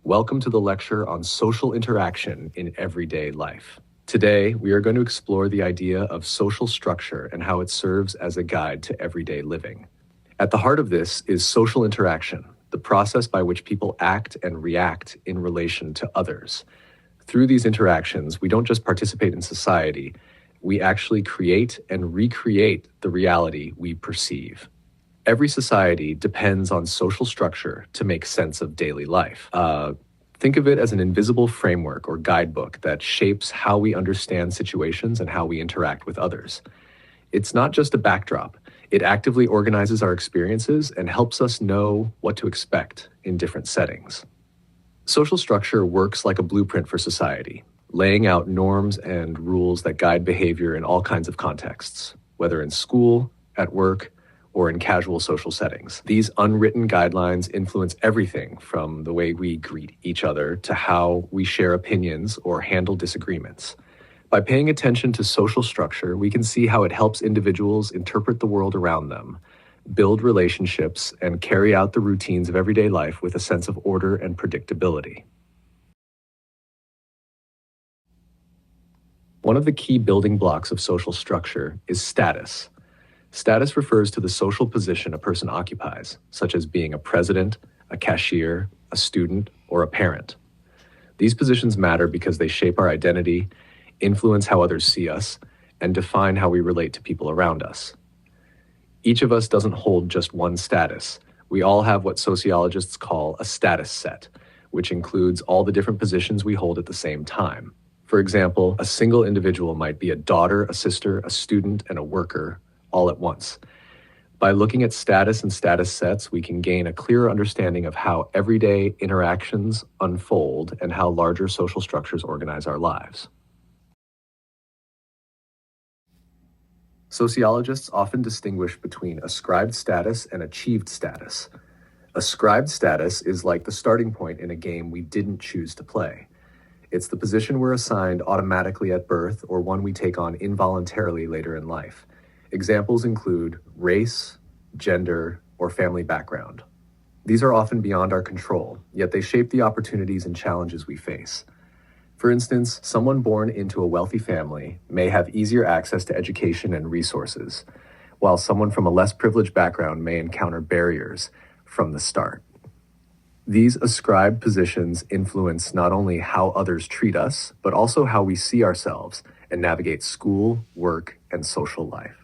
Welcome to the lecture on social interaction in everyday life. Today, we are going to explore the idea of social structure and how it serves as a guide to everyday living. At the heart of this is social interaction, the process by which people act and react in relation to others. Through these interactions, we don't just participate in society, we actually create and recreate the reality we perceive. Every society depends on social structure to make sense of daily life. Think of it as an invisible framework or guidebook that shapes how we understand situations and how we interact with others. It's not just a backdrop. It actively organizes our experiences and helps us know what to expect in different settings. Social structure works like a blueprint for society, laying out norms and rules that guide behavior in all kinds of contexts, whether in school, at work, or in casual social settings. These unwritten guidelines influence everything from the way we greet each other to how we share opinions or handle disagreements. By paying attention to social structure, we can see how it helps individuals interpret the world around them, build relationships, and carry out the routines of everyday life with a sense of order and predictability. One of the key building blocks of social structure is status. Status refers to the social position a person occupies, such as being a president, a cashier, a student, or a parent. These positions matter because they shape our identity, influence how others see us, and define how we relate to people around us. Each of us doesn't hold just one status. We all have what sociologists call a status set, which includes all the different positions we hold at the same time. For example, a single individual might be a daughter, a sister, a student, and a worker, all at once. By looking at status and status sets, we can gain a clearer understanding of how everyday interactions unfold and how larger social structures organize our lives. Sociologists often distinguish between ascribed status and achieved status. Ascribed status is like the starting point in a game we didn't choose to play. It's the position we're assigned automatically at birth or one we take on involuntarily later in life. Examples include race, gender, or family background. These are often beyond our control, yet they shape the opportunities and challenges we face. For instance, someone born into a wealthy family may have easier access to education and resources, while someone from a less privileged background may encounter barriers from the start. These ascribed positions influence not only how others treat us, but also how we see ourselves and navigate school, work, and social life.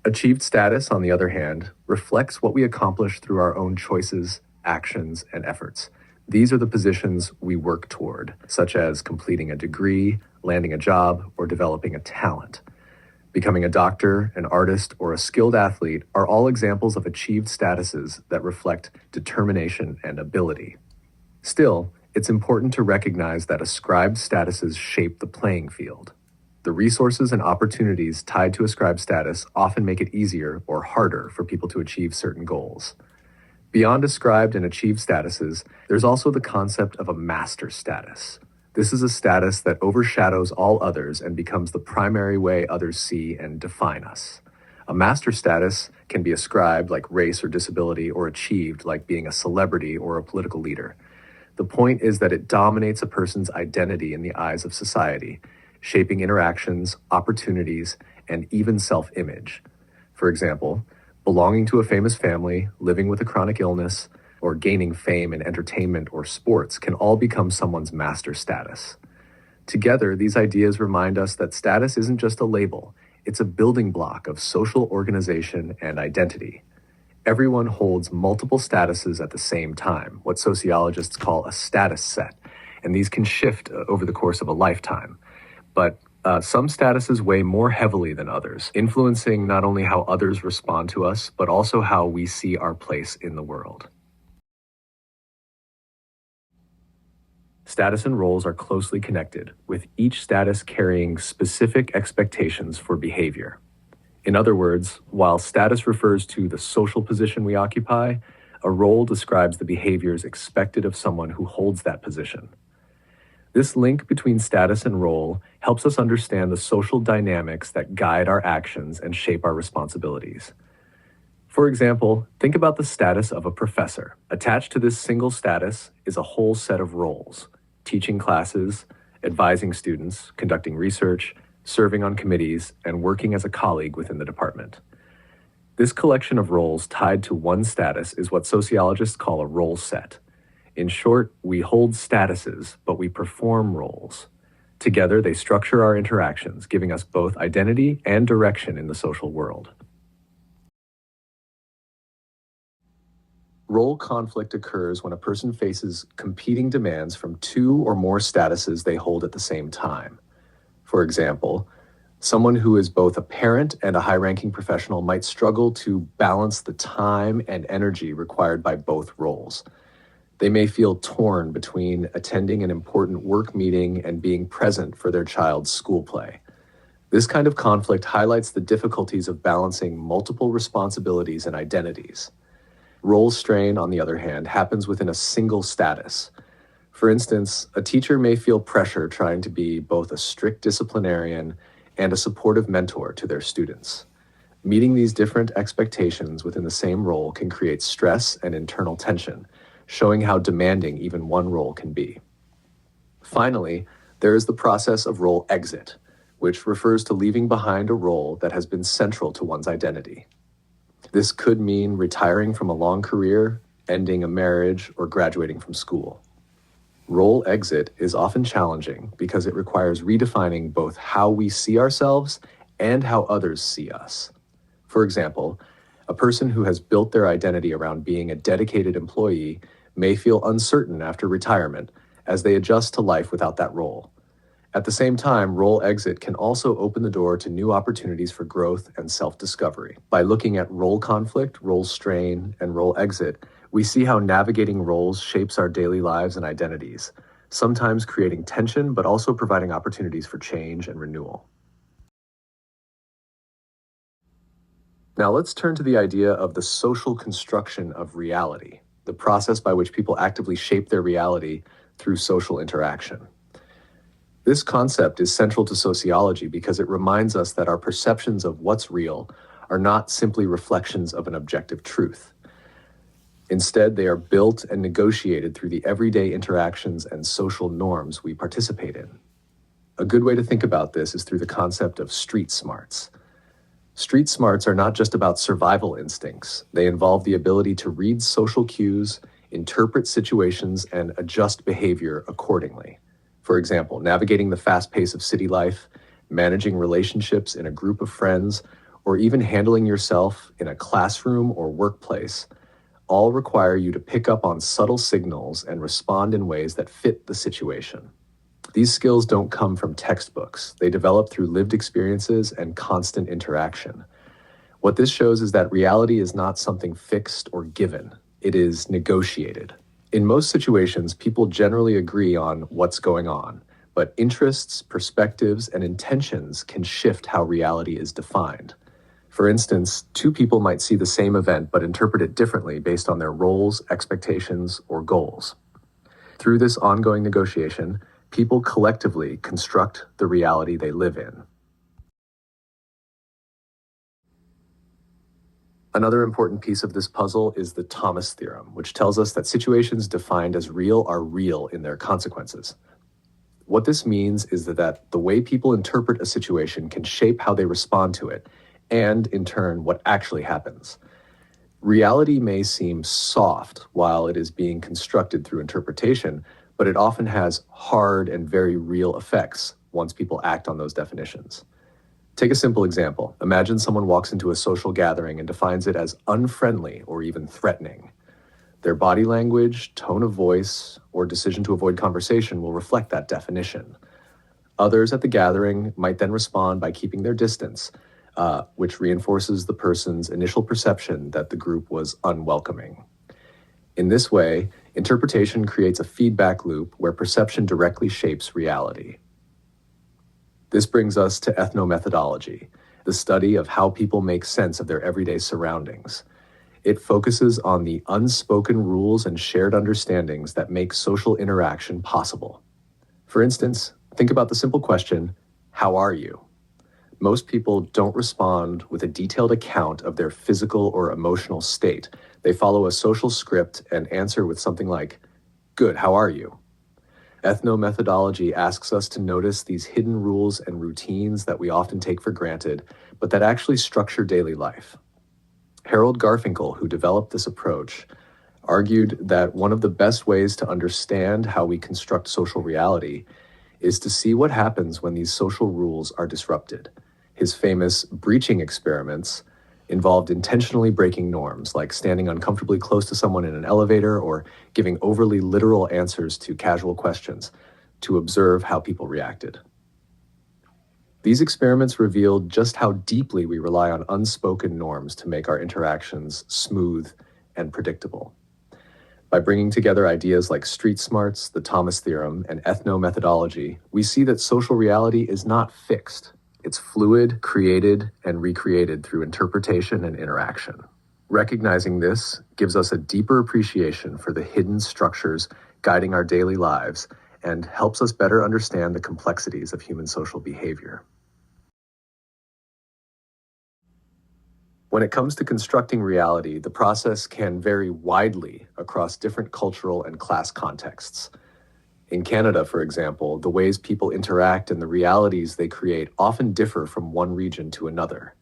Achieved status, on the other hand, reflects what we accomplish through our own choices, actions, and efforts. These are the positions we work toward, such as completing a degree, landing a job, or developing a talent. Becoming a doctor, an artist, or a skilled athlete are all examples of achieved statuses that reflect determination and ability. Still, it's important to recognize that ascribed statuses shape the playing field. The resources and opportunities tied to ascribed status often make it easier or harder for people to achieve certain goals. Beyond ascribed and achieved statuses, there's also the concept of a master status. This is a status that overshadows all others and becomes the primary way others see and define us. A master status can be ascribed like race or disability, or achieved like being a celebrity or a political leader. The point is that it dominates a person's identity in the eyes of society, shaping interactions, opportunities, and even self-image. For example, belonging to a famous family, living with a chronic illness, or gaining fame in entertainment or sports can all become someone's master status. Together, these ideas remind us that status isn't just a label, it's a building block of social organization and identity. Everyone holds multiple statuses at the same time, what sociologists call a status set, and these can shift over the course of a lifetime. But some statuses weigh more heavily than others, influencing not only how others respond to us, but also how we see our place in the world. Status and roles are closely connected, with each status carrying specific expectations for behavior. In other words, while status refers to the social position we occupy, a role describes the behaviors expected of someone who holds that position. This link between status and role helps us understand the social dynamics that guide our actions and shape our responsibilities. For example, think about the status of a professor. Attached to this single status is a whole set of roles: teaching classes, advising students, conducting research, serving on committees, and working as a colleague within the department. This collection of roles tied to one status is what sociologists call a role set. In short, we hold statuses, but we perform roles. Together, they structure our interactions, giving us both identity and direction in the social world. Role conflict occurs when a person faces competing demands from two or more statuses they hold at the same time. For example, someone who is both a parent and a high-ranking professional might struggle to balance the time and energy required by both roles. They may feel torn between attending an important work meeting and being present for their child's school play. This kind of conflict highlights the difficulties of balancing multiple responsibilities and identities. Role strain, on the other hand, happens within a single status. For instance, a teacher may feel pressure trying to be both a strict disciplinarian and a supportive mentor to their students. Meeting these different expectations within the same role can create stress and internal tension, showing how demanding even one role can be. Finally, there is the process of role exit, which refers to leaving behind a role that has been central to one's identity. This could mean retiring from a long career, ending a marriage, or graduating from school. Role exit is often challenging because it requires redefining both how we see ourselves and how others see us. For example, a person who has built their identity around being a dedicated employee may feel uncertain after retirement as they adjust to life without that role. At the same time, role exit can also open the door to new opportunities for growth and self-discovery. By looking at role conflict, role strain, and role exit, we see how navigating roles shapes our daily lives and identities, sometimes creating tension, but also providing opportunities for change and renewal. Now let's turn to the idea of the social construction of reality, the process by which people actively shape their reality through social interaction. This concept is central to sociology because it reminds us that our perceptions of what's real are not simply reflections of an objective truth. Instead, they are built and negotiated through the everyday interactions and social norms we participate in. A good way to think about this is through the concept of street smarts. Street smarts are not just about survival instincts. They involve the ability to read social cues, interpret situations, and adjust behavior accordingly. For example, navigating the fast pace of city life, managing relationships in a group of friends, or even handling yourself in a classroom or workplace, all require you to pick up on subtle signals and respond in ways that fit the situation. These skills don't come from textbooks. They develop through lived experiences and constant interaction. What this shows is that reality is not something fixed or given. It is negotiated. In most situations, people generally agree on what's going on, but interests, perspectives, and intentions can shift how reality is defined. For instance, two people might see the same event but interpret it differently based on their roles, expectations, or goals. Through this ongoing negotiation, people collectively construct the reality they live in. Another important piece of this puzzle is the Thomas theorem, which tells us that situations defined as real are real in their consequences. What this means is that the way people interpret a situation can shape how they respond to it, and in turn, what actually happens. Reality may seem soft while it is being constructed through interpretation, but it often has hard and very real effects once people act on those definitions. Take a simple example. Imagine someone walks into a social gathering and defines it as unfriendly or even threatening. Their body language, tone of voice, or decision to avoid conversation will reflect that definition. Others at the gathering might then respond by keeping their distance, which reinforces the person's initial perception that the group was unwelcoming. In this way, interpretation creates a feedback loop where perception directly shapes reality. This brings us to ethnomethodology, the study of how people make sense of their everyday surroundings. It focuses on the unspoken rules and shared understandings that make social interaction possible. For instance, think about the simple question, "How are you?" Most people don't respond with a detailed account of their physical or emotional state. They follow a social script and answer with something like, "Good, how are you?" Ethnomethodology asks us to notice these hidden rules and routines that we often take for granted, but that actually structure daily life. Harold Garfinkel, who developed this approach, argued that one of the best ways to understand how we construct social reality is to see what happens when these social rules are disrupted. His famous breaching experiments involved intentionally breaking norms, like standing uncomfortably close to someone in an elevator or giving overly literal answers to casual questions to observe how people reacted. These experiments revealed just how deeply we rely on unspoken norms to make our interactions smooth and predictable. By bringing together ideas like street smarts, the Thomas theorem, and ethnomethodology, we see that social reality is not fixed. It's fluid, created, and recreated through interpretation and interaction. Recognizing this gives us a deeper appreciation for the hidden structures guiding our daily lives and helps us better understand the complexities of human social behavior. When it comes to constructing reality, the process can vary widely across different cultural and class contexts. In Canada, for example, the ways people interact and the realities they create often differ from one region to another.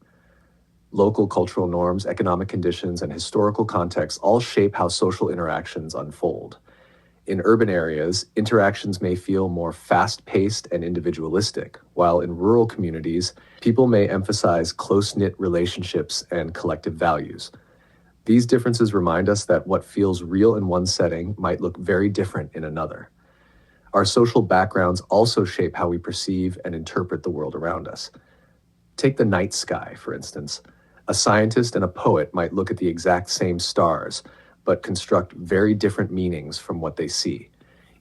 Local cultural norms, economic conditions, and historical contexts all shape how social interactions unfold. In urban areas, interactions may feel more fast-paced and individualistic, while in rural communities, people may emphasize close-knit relationships and collective values. These differences remind us that what feels real in one setting might look very different in another. Our social backgrounds also shape how we perceive and interpret the world around us. Take the night sky, for instance. A scientist and a poet might look at the exact same stars, but construct very different meanings from what they see.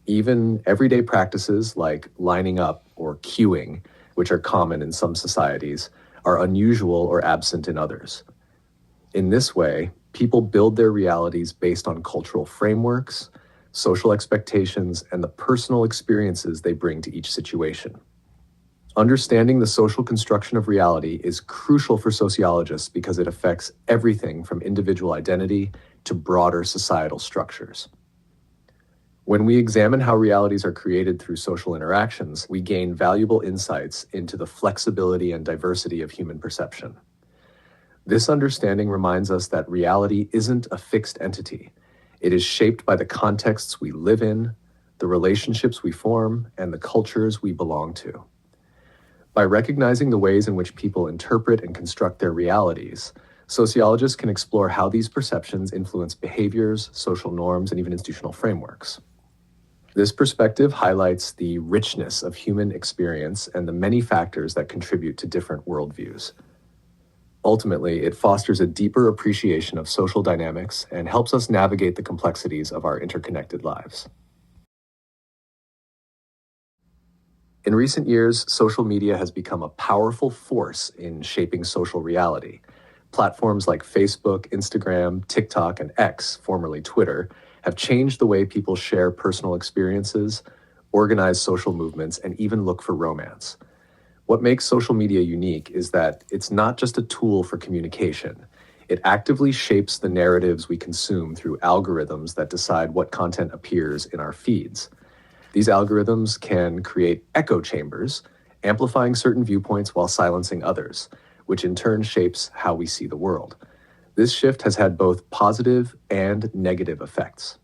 Even everyday practices like lining up or queuing, which are common in some societies, are unusual or absent in others. In this way, people build their realities based on cultural frameworks, social expectations, and the personal experiences they bring to each situation. Understanding the social construction of reality is crucial for sociologists because it affects everything from individual identity to broader societal structures. When we examine how realities are created through social interactions, we gain valuable insights into the flexibility and diversity of human perception. This understanding reminds us that reality isn't a fixed entity. It is shaped by the contexts we live in, the relationships we form, and the cultures we belong to. By recognizing the ways in which people interpret and construct their realities, sociologists can explore how these perceptions influence behaviors, social norms, and even institutional frameworks. This perspective highlights the richness of human experience and the many factors that contribute to different worldviews. Ultimately, it fosters a deeper appreciation of social dynamics and helps us navigate the complexities of our interconnected lives. In recent years, social media has become a powerful force in shaping social reality. Platforms like Facebook, Instagram, TikTok, and X, formerly Twitter, have changed the way people share personal experiences, organize social movements, and even look for romance. What makes social media unique is that it's not just a tool for communication. It actively shapes the narratives we consume through algorithms that decide what content appears in our feeds. These algorithms can create echo chambers, amplifying certain viewpoints while silencing others, which in turn shapes how we see the world. This shift has had both positive and negative effects.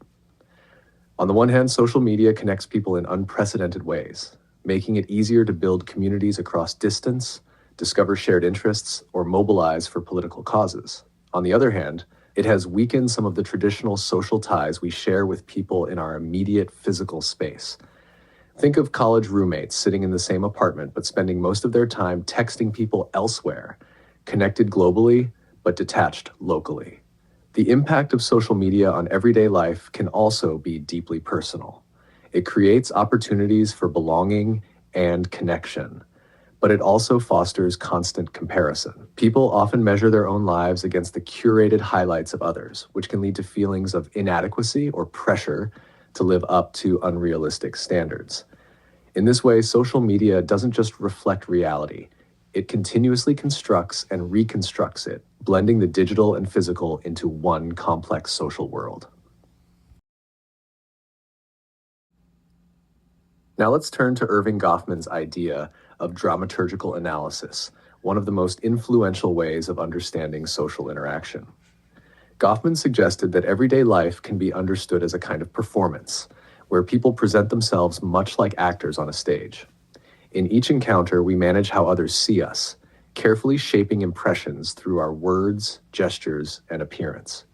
On the one hand, social media connects people in unprecedented ways, making it easier to build communities across distance, discover shared interests, or mobilize for political causes. On the other hand, it has weakened some of the traditional social ties we share with people in our immediate physical space. Think of college roommates sitting in the same apartment but spending most of their time texting people elsewhere, connected globally but detached locally. The impact of social media on everyday life can also be deeply personal. It creates opportunities for belonging and connection, but it also fosters constant comparison. People often measure their own lives against the curated highlights of others, which can lead to feelings of inadequacy or pressure to live up to unrealistic standards. In this way, social media doesn't just reflect reality, It continuously constructs and reconstructs it, blending the digital and physical into one complex social world. Now let's turn to Erving Goffman's idea of dramaturgical analysis, one of the most influential ways of understanding social interaction. Goffman suggested that everyday life can be understood as a kind of performance, where people present themselves much like actors on a stage. In each encounter, we manage how others see us, carefully shaping impressions through our words, gestures, and appearance.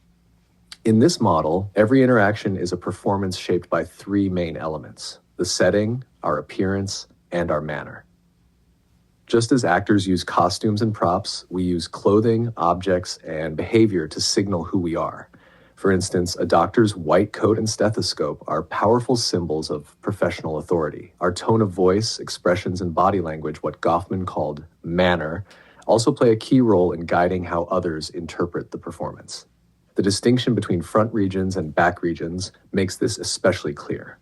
In this model, every interaction is a performance shaped by three main elements: the setting, our appearance, and our manner. Just as actors use costumes and props, we use clothing, objects, and behavior to signal who we are. For instance, a doctor's white coat and stethoscope are powerful symbols of professional authority. Our tone of voice, expressions, and body language, what Goffman called manner, also play a key role in guiding how others interpret the performance. The distinction between front regions and back regions makes this especially clear.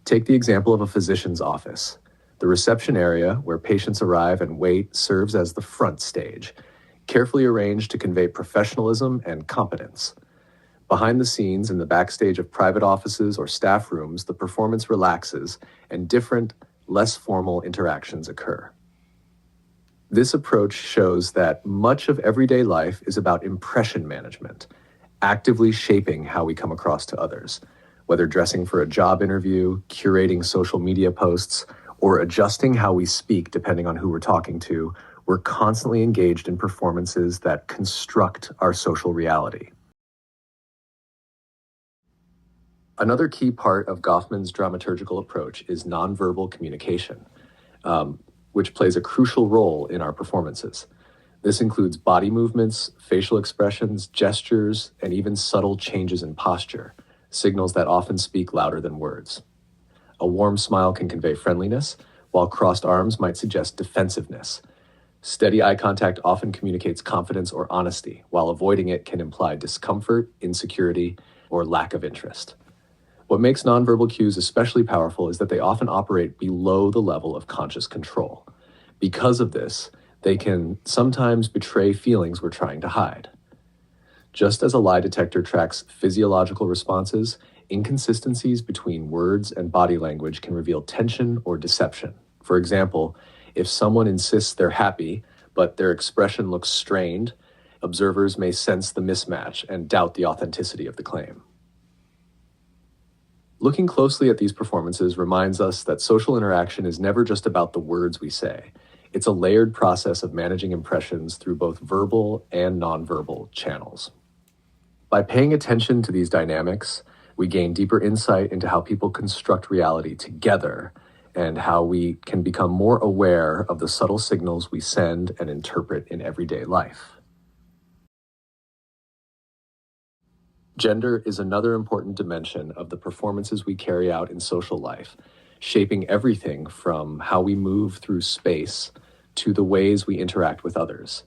Take the example of a physician's office. The reception area, where patients arrive and wait, serves as the front stage, carefully arranged to convey professionalism and competence. Behind the scenes, in the backstage of private offices or staff rooms, the performance relaxes and different, less formal interactions occur. This approach shows that much of everyday life is about impression management, actively shaping how we come across to others, whether dressing for a job interview, curating social media posts, or adjusting how we speak depending on who we're talking to. We're constantly engaged in performances that construct our social reality. Another key part of Goffman's dramaturgical approach is nonverbal communication, which plays a crucial role in our performances. This includes body movements, facial expressions, gestures, and even subtle changes in posture, signals that often speak louder than words. A warm smile can convey friendliness, while crossed arms might suggest defensiveness. Steady eye contact often communicates confidence or honesty, while avoiding it can imply discomfort, insecurity, or lack of interest. What makes nonverbal cues especially powerful is that they often operate below the level of conscious control. Because of this, they can sometimes betray feelings we're trying to hide. Just as a lie detector tracks physiological responses, inconsistencies between words and body language can reveal tension or deception. For example, if someone insists they're happy, but their expression looks strained, observers may sense the mismatch and doubt the authenticity of the claim. Looking closely at these performances reminds us that social interaction is never just about the words we say. It's a layered process of managing impressions through both verbal and nonverbal channels. By paying attention to these dynamics, we gain deeper insight into how people construct reality together and how we can become more aware of the subtle signals we send and interpret in everyday life. Gender is another important dimension of the performances we carry out in social life, shaping everything from how we move through space to the ways we interact with others.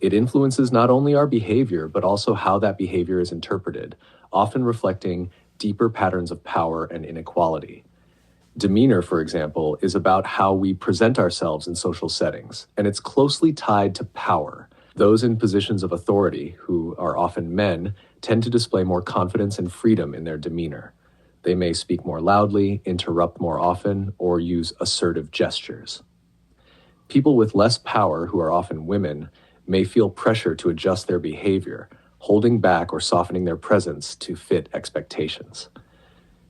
It influences not only our behavior, but also how that behavior is interpreted, often reflecting deeper patterns of power and inequality. Demeanor, for example, is about how we present ourselves in social settings, and it's closely tied to power. Those in positions of authority, who are often men, tend to display more confidence and freedom in their demeanor. They may speak more loudly, interrupt more often, or use assertive gestures. People with less power, who are often women, may feel pressure to adjust their behavior, holding back or softening their presence to fit expectations.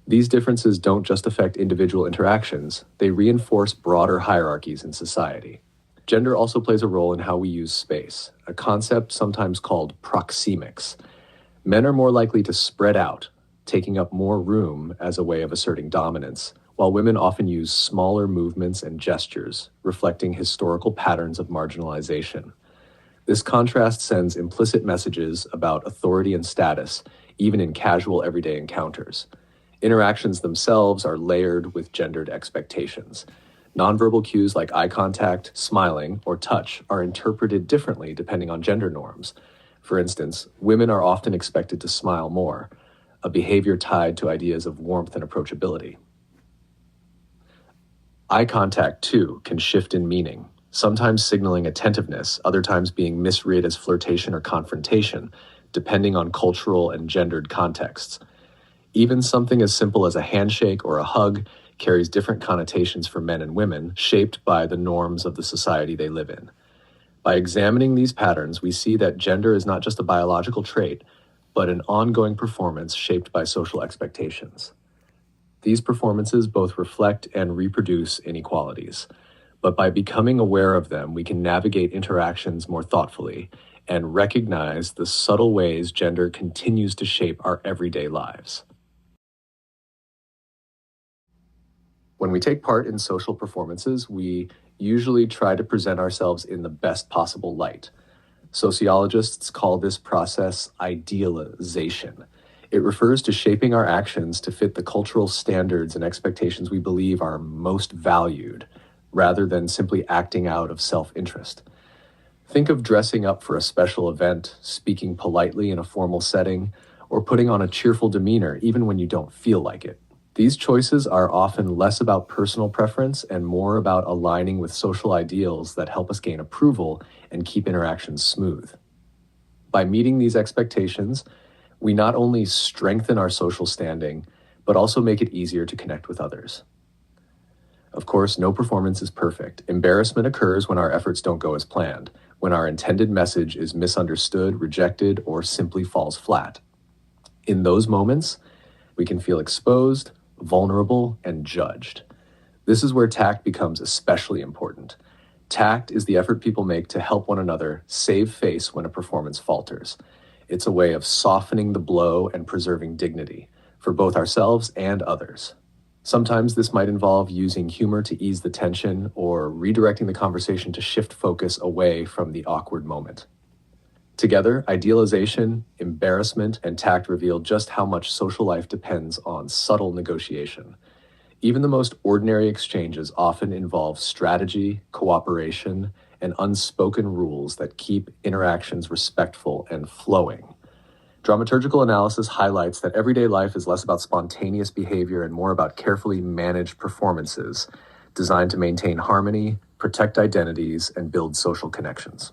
These differences don't just affect individual interactions, they reinforce broader hierarchies in society. Gender also plays a role in how we use space, a concept sometimes called proxemics. Men are more likely to spread out, taking up more room as a way of asserting dominance, while women often use smaller movements and gestures, reflecting historical patterns of marginalization. This contrast sends implicit messages about authority and status, even in casual everyday encounters. Interactions themselves are layered with gendered expectations. Nonverbal cues like eye contact, smiling, or touch are interpreted differently depending on gender norms. For instance, women are often expected to smile more, a behavior tied to ideas of warmth and approachability. Eye contact, too, can shift in meaning. sometimes signaling attentiveness, other times being misread as flirtation or confrontation, depending on cultural and gendered contexts. Even something as simple as a handshake or a hug carries different connotations for men and women, shaped by the norms of the society they live in. By examining these patterns, we see that gender is not just a biological trait, but an ongoing performance shaped by social expectations. These performances both reflect and reproduce inequalities, but by becoming aware of them, we can navigate interactions more thoughtfully and recognize the subtle ways gender continues to shape our everyday lives. When we take part in social performances, we usually try to present ourselves in the best possible light. Sociologists call this process idealization. It refers to shaping our actions to fit the cultural standards and expectations we believe are most valued, rather than simply acting out of self-interest. Think of dressing up for a special event, speaking politely in a formal setting, or putting on a cheerful demeanor even when you don't feel like it. These choices are often less about personal preference and more about aligning with social ideals that help us gain approval and keep interactions smooth. By meeting these expectations, we not only strengthen our social standing, but also make it easier to connect with others. Of course, no performance is perfect. Embarrassment occurs when our efforts don't go as planned, when our intended message is misunderstood, rejected, or simply falls flat. In those moments, we can feel exposed, vulnerable, and judged. This is where tact becomes especially important. Tact is the effort people make to help one another save face when a performance falters. It's a way of softening the blow and preserving dignity for both ourselves and others. Sometimes this might involve using humor to ease the tension or redirecting the conversation to shift focus away from the awkward moment. Together, idealization, embarrassment, and tact reveal just how much social life depends on subtle negotiation. Even the most ordinary exchanges often involve strategy, cooperation, and unspoken rules that keep interactions respectful and flowing. Dramaturgical analysis highlights that everyday life is less about spontaneous behavior and more about carefully managed performances designed to maintain harmony, protect identities, and build social connections.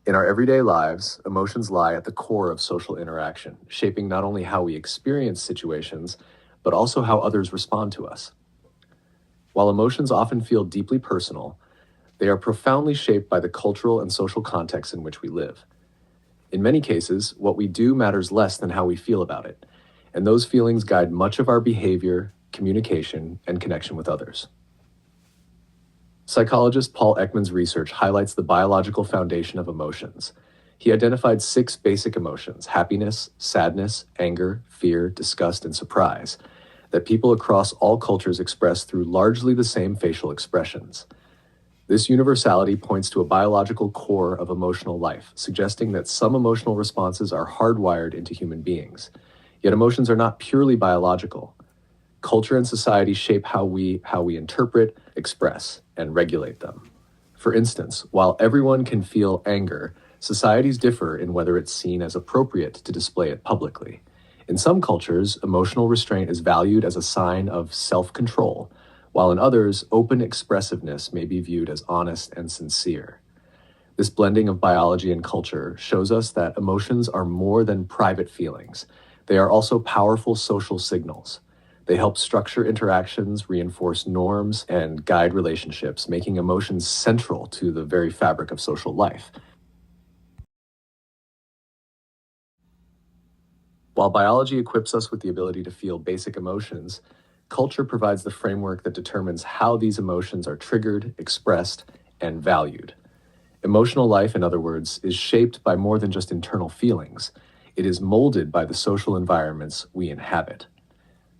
In our everyday lives, emotions lie at the core of social interaction, shaping not only how we experience situations, but also how others respond to us. While emotions often feel deeply personal, they are profoundly shaped by the cultural and social context in which we live. In many cases, what we do matters less than how we feel about it, and those feelings guide much of our behavior, communication, and connection with others. Psychologist Paul Ekman's research highlights the biological foundation of emotions. He identified 6 basic emotions: happiness, sadness, anger, fear, disgust, and surprise, that people across all cultures express through largely the same facial expressions. This universality points to a biological core of emotional life, suggesting that some emotional responses are hardwired into human beings. Yet emotions are not purely biological. Culture and society shape how we interpret, express, and regulate them. For instance, while everyone can feel anger, societies differ in whether it's seen as appropriate to display it publicly. In some cultures, emotional restraint is valued as a sign of self-control, while in others, open expressiveness may be viewed as honest and sincere. This blending of biology and culture shows us that emotions are more than private feelings. They are also powerful social signals. They help structure interactions, reinforce norms, and guide relationships, making emotions central to the very fabric of social life. While biology equips us with the ability to feel basic emotions, culture provides the framework that determines how these emotions are triggered, expressed, and valued. Emotional life, in other words, is shaped by more than just internal feelings. It is molded by the social environments we inhabit.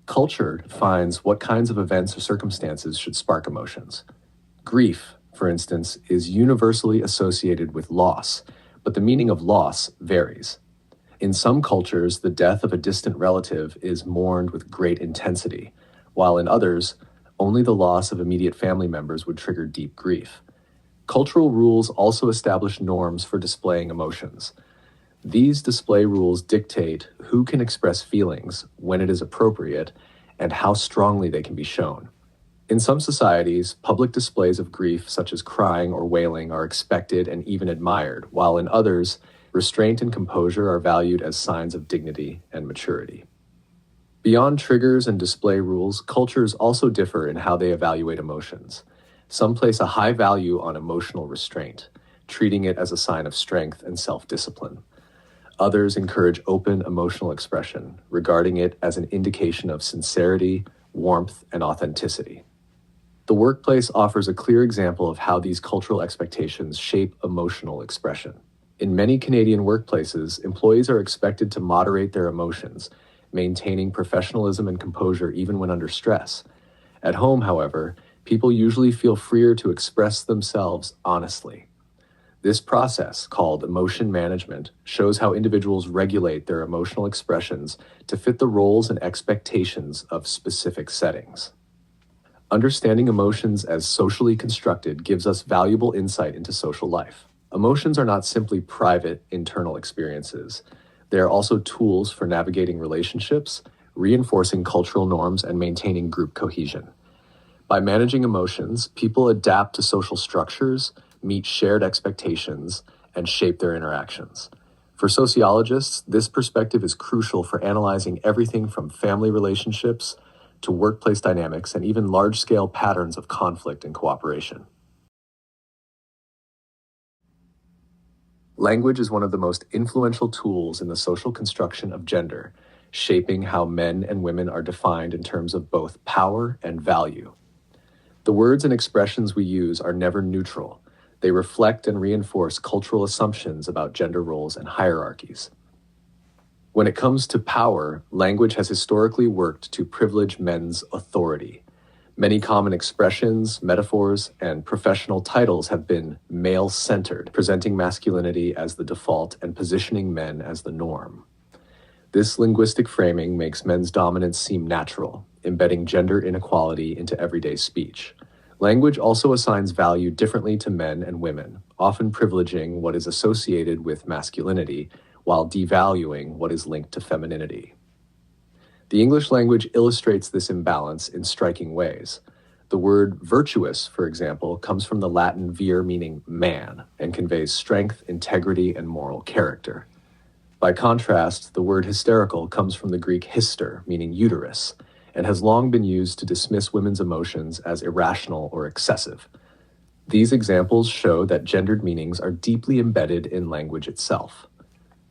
Culture defines what kinds of events or circumstances should spark emotions. Grief, for instance, is universally associated with loss, but the meaning of loss varies. In some cultures, the death of a distant relative is mourned with great intensity, while in others, only the loss of immediate family members would trigger deep grief. Cultural rules also establish norms for displaying emotions. These display rules dictate who can express feelings, when it is appropriate, and how strongly they can be shown. In some societies, public displays of grief, such as crying or wailing, are expected and even admired, while in others, restraint and composure are valued as signs of dignity and maturity. Beyond triggers and display rules, cultures also differ in how they evaluate emotions. Some place a high value on emotional restraint, treating it as a sign of strength and self-discipline. Others encourage open emotional expression, regarding it as an indication of sincerity, warmth, and authenticity. The workplace offers a clear example of how these cultural expectations shape emotional expression. In many Canadian workplaces, employees are expected to moderate their emotions, maintaining professionalism and composure even when under stress. At home, however, people usually feel freer to express themselves honestly. This process, called emotion management, shows how individuals regulate their emotional expressions to fit the roles and expectations of specific settings. Understanding emotions as socially constructed gives us valuable insight into social life. Emotions are not simply private, internal experiences. They are also tools for navigating relationships, reinforcing cultural norms, and maintaining group cohesion. By managing emotions, people adapt to social structures, meet shared expectations, and shape their interactions. For sociologists, this perspective is crucial for analyzing everything from family relationships to workplace dynamics and even large-scale patterns of conflict and cooperation. Language is one of the most influential tools in the social construction of gender, shaping how men and women are defined in terms of both power and value. The words and expressions we use are never neutral. They reflect and reinforce cultural assumptions about gender roles and hierarchies. When it comes to power, language has historically worked to privilege men's authority. Many common expressions, metaphors, and professional titles have been male-centered, presenting masculinity as the default and positioning men as the norm. This linguistic framing makes men's dominance seem natural, embedding gender inequality into everyday speech. Language also assigns value differently to men and women, often privileging what is associated with masculinity while devaluing what is linked to femininity. The English language illustrates this imbalance in striking ways. The word virtuous, for example, comes from the Latin vir, meaning man, and conveys strength, integrity, and moral character. By contrast, the word hysterical comes from the Greek hyster, meaning uterus, and has long been used to dismiss women's emotions as irrational or excessive. These examples show that gendered meanings are deeply embedded in language itself.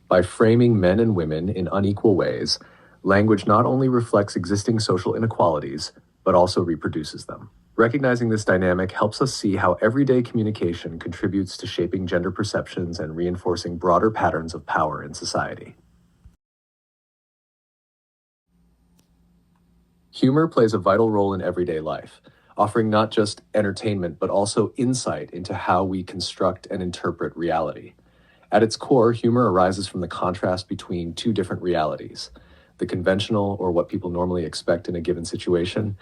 By framing men and women in unequal ways, language not only reflects existing social inequalities, but also reproduces them. Recognizing this dynamic helps us see how everyday communication contributes to shaping gender perceptions and reinforcing broader patterns of power in society. Humor plays a vital role in everyday life, offering not just entertainment, but also insight into how we construct and interpret reality. At its core, humor arises from the contrast between two different realities: the conventional, or what people normally expect in a given situation,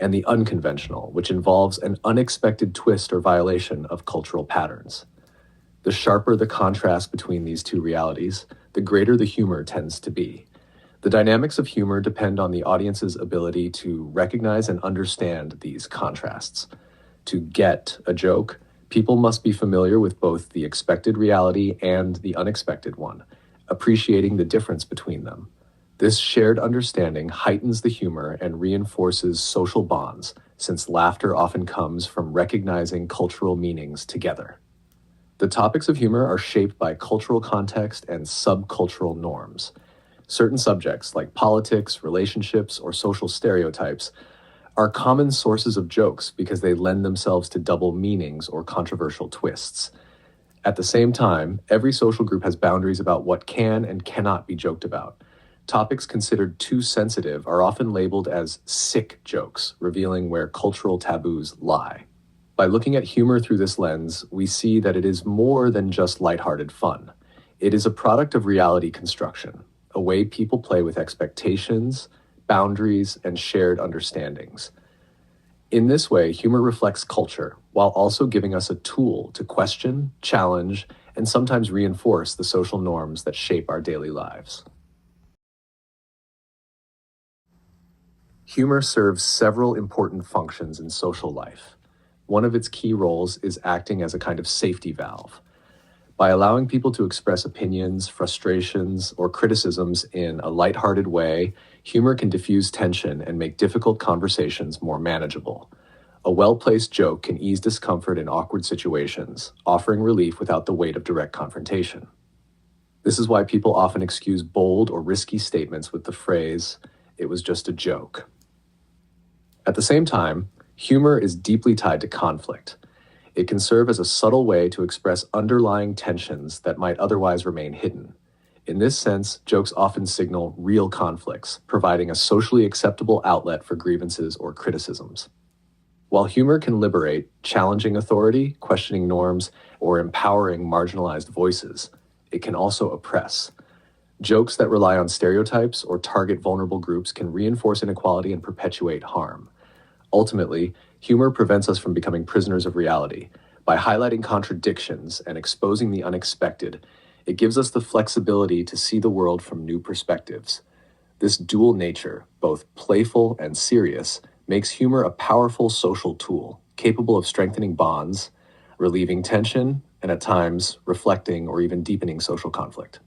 and the unconventional, which involves an unexpected twist or violation of cultural patterns. The sharper the contrast between these two realities, the greater the humor tends to be. The dynamics of humor depend on the audience's ability to recognize and understand these contrasts. To get a joke, people must be familiar with both the expected reality and the unexpected one, appreciating the difference between them. This shared understanding heightens the humor and reinforces social bonds, since laughter often comes from recognizing cultural meanings together. The topics of humor are shaped by cultural context and subcultural norms. Certain subjects, like politics, relationships, or social stereotypes, are common sources of jokes because they lend themselves to double meanings or controversial twists. At the same time, every social group has boundaries about what can and cannot be joked about. Topics considered too sensitive are often labeled as sick jokes, revealing where cultural taboos lie. By looking at humor through this lens, we see that it is more than just lighthearted fun. It is a product of reality construction, a way people play with expectations, boundaries, and shared understandings. In this way, humor reflects culture, while also giving us a tool to question, challenge, and sometimes reinforce the social norms that shape our daily lives. Humor serves several important functions in social life. One of its key roles is acting as a kind of safety valve. By allowing people to express opinions, frustrations, or criticisms in a lighthearted way, humor can diffuse tension and make difficult conversations more manageable. A well-placed joke can ease discomfort in awkward situations, offering relief without the weight of direct confrontation. This is why people often excuse bold or risky statements with the phrase, "It was just a joke." At the same time, humor is deeply tied to conflict. It can serve as a subtle way to express underlying tensions that might otherwise remain hidden. In this sense, jokes often signal real conflicts, providing a socially acceptable outlet for grievances or criticisms. While humor can liberate, challenging authority, questioning norms, or empowering marginalized voices, it can also oppress. Jokes that rely on stereotypes or target vulnerable groups can reinforce inequality and perpetuate harm. Ultimately, humor prevents us from becoming prisoners of reality. By highlighting contradictions and exposing the unexpected, it gives us the flexibility to see the world from new perspectives. This dual nature, both playful and serious, makes humor a powerful social tool, capable of strengthening bonds, relieving tension, and at times reflecting or even deepening social conflict.